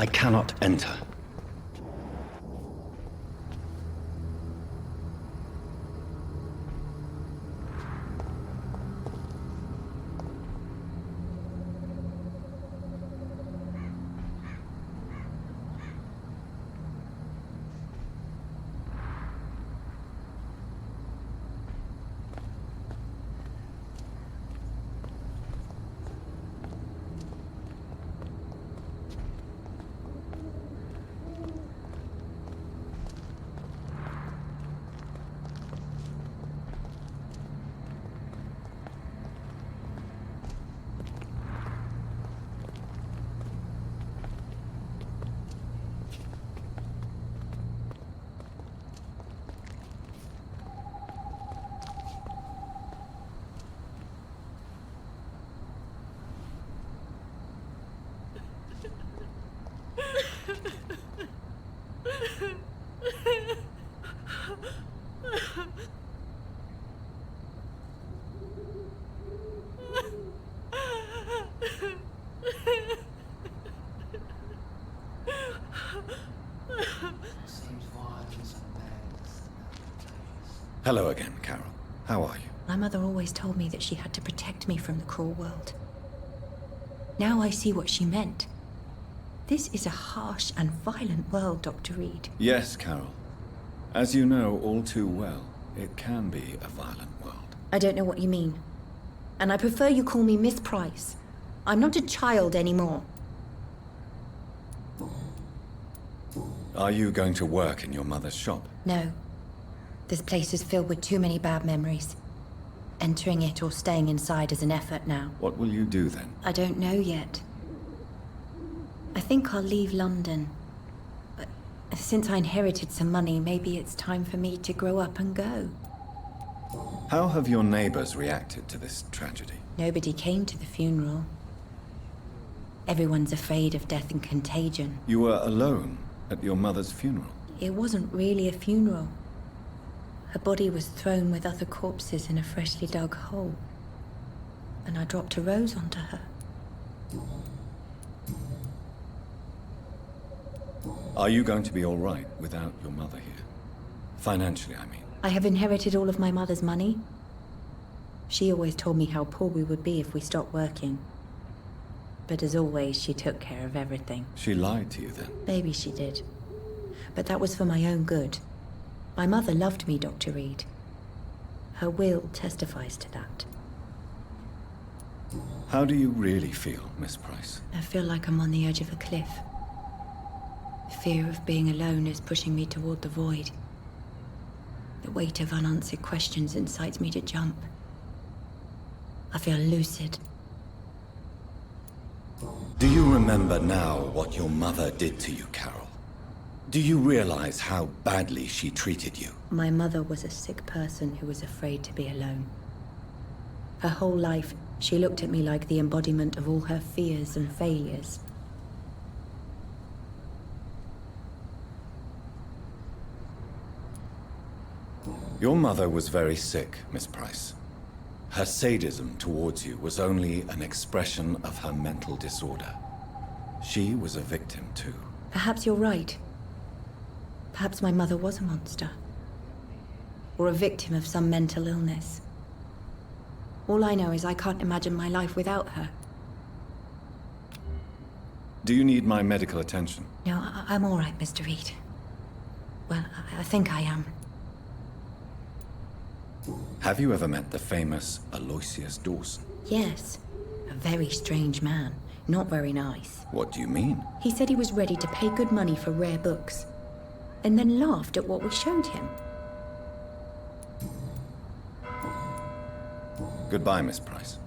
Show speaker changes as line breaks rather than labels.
I cannot enter. Hello again, Carol. How are you?
My mother always told me that she had to protect me from the cruel world. Now I see what she meant. This is a harsh and violent world, Dr. Reed.
Yes, Carol. As you know all too well, it can be a violent world.
I don't know what you mean. And I prefer you call me Miss Price. I'm not a child anymore.
Are you going to work in your mother's shop?
No. This place is filled with too many bad memories. Entering it or staying inside is an effort now.
What will you do then?
I don't know yet. I think I'll leave London. But since I inherited some money, maybe it's time for me to grow up and go.
How have your neighbors reacted to this tragedy?
Nobody came to the funeral. Everyone's afraid of death and contagion.
You were alone at your mother's funeral?
It wasn't really a funeral. Her body was thrown with other corpses in a freshly dug hole. And I dropped a rose onto her.
Are you going to be all right without your mother here? Financially, I mean.
I have inherited all of my mother's money. She always told me how poor we would be if we stopped working. But as always, she took care of everything.
She lied to you then?
Maybe she did. But that was for my own good. My mother loved me, Dr. Reed. Her will testifies to that.
How do you really feel, Miss Price?
I feel like I'm on the edge of a cliff. Fear of being alone is pushing me toward the void. The weight of unanswered questions incites me to jump. I feel lucid.
Do you remember now what your mother did to you, Carol? Do you realize how badly she treated you?
My mother was a sick person who was afraid to be alone. Her whole life, she looked at me like the embodiment of all her fears and failures.
Your mother was very sick, Miss Price. Her sadism towards you was only an expression of her mental disorder. She was a victim too.
Perhaps you're right. Perhaps my mother was a monster. Or a victim of some mental illness. All I know is I can't imagine my life without her.
Do you need my medical attention?
No, I'm all right, Mr. Reed. Well, I think I am.
Have you ever met the famous Aloysius Dawson?
Yes. A very strange man. Not very nice.
What do you mean?
He said he was ready to pay good money for rare books. And then laughed at what we showed him.
Goodbye, Miss Price.